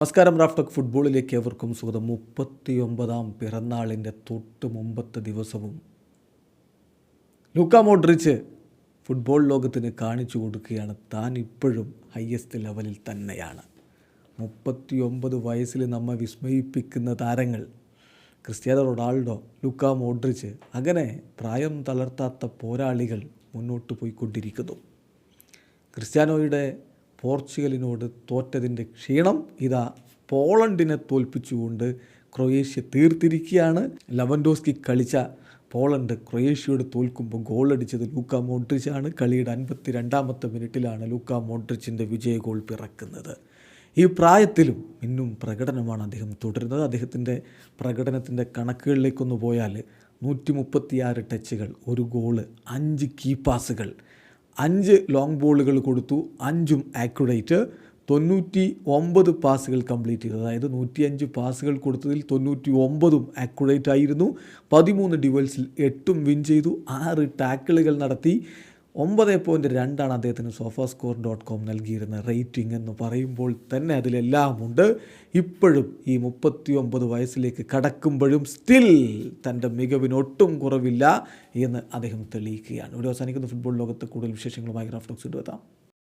നമസ്കാരം. റാഫ്റ്റോക്ക് ഫുട്ബോളിലേക്ക് എവർക്കും സ്വാഗതം. 39ാം പിറന്നാളിൻ്റെ തൊട്ട് മുമ്പത്തെ ദിവസവും ലൂക്ക മോഡ്രിച്ച് ഫുട്ബോൾ ലോകത്തിന് കാണിച്ചു കൊടുക്കുകയാണ് താൻ ഇപ്പോഴും ഹയസ്റ്റ് ലെവലിൽ തന്നെയാണ്. 39 വയസ്സിൽ നമ്മെ വിസ്മയിപ്പിക്കുന്ന താരങ്ങൾ ക്രിസ്ത്യാനോ റൊണാൾഡോ, ലൂക്ക മോഡ്രിച്ച്, അങ്ങനെ പ്രായം തളർത്താത്ത പോരാളികൾ മുന്നോട്ട് പോയിക്കൊണ്ടിരിക്കുന്നു. ക്രിസ്ത്യാനോയുടെ പോർച്ചുഗലിനോട് തോറ്റതിൻ്റെ ക്ഷീണം ഇതാ പോളണ്ടിനെ തോൽപ്പിച്ചുകൊണ്ട് ക്രൊയേഷ്യ തീർത്തിരിക്കുകയാണ്. ലെവൻഡോസ്കി കളിച്ച പോളണ്ട് ക്രൊയേഷ്യയോട് തോൽക്കുമ്പോൾ ഗോളടിച്ചത് ലൂക്ക മോഡ്രിച്ചാണ്. കളിയുടെ 52ാമത്തെ മിനിറ്റിലാണ് ലൂക്ക മോഡ്രിച്ചിൻ്റെ വിജയ ഗോൾ പിറക്കുന്നത്. ഈ പ്രായത്തിലും ഇന്നും പ്രകടനമാണ് അദ്ദേഹം തുടരുന്നത്. അദ്ദേഹത്തിൻ്റെ പ്രകടനത്തിൻ്റെ കണക്കുകളിലേക്കൊന്ന് പോയാൽ 136 ടച്ചുകൾ, 1 ഗോള്, 5 കീ പാസുകൾ, 5 ലോങ് ബോളുകൾ കൊടുത്തു, 5ഉം ആക്യുറേറ്റ്, 99 പാസുകൾ കംപ്ലീറ്റ് ചെയ്തു. അതായത് 105 പാസുകൾ കൊടുത്തതിൽ 99ഉം ആക്യുറേറ്റ് ആയിരുന്നു. 13 ഡ്യുവൽസിൽ 8ഉം വിൻ ചെയ്തു. 6 ടാക്കിളുകൾ നടത്തി. 9.2 അദ്ദേഹത്തിന് sofascore.com നൽകിയിരുന്ന റേറ്റിംഗ് എന്ന് പറയുമ്പോൾ തന്നെ അതിലെല്ലാം ഉണ്ട്. ഇപ്പോഴും ഈ 39 വയസ്സിലേക്ക് കടക്കുമ്പോഴും സ്റ്റിൽ തൻ്റെ മികവിനൊട്ടും കുറവില്ല എന്ന് അദ്ദേഹം തെളിയിക്കുകയാണ്. ഇവിടെ അവസാനിക്കുന്ന ഫുട്ബോൾ ലോകത്ത് കൂടുതൽ വിശേഷങ്ങളുമായി റാഫ്റ്റോക്സ് എത്താം.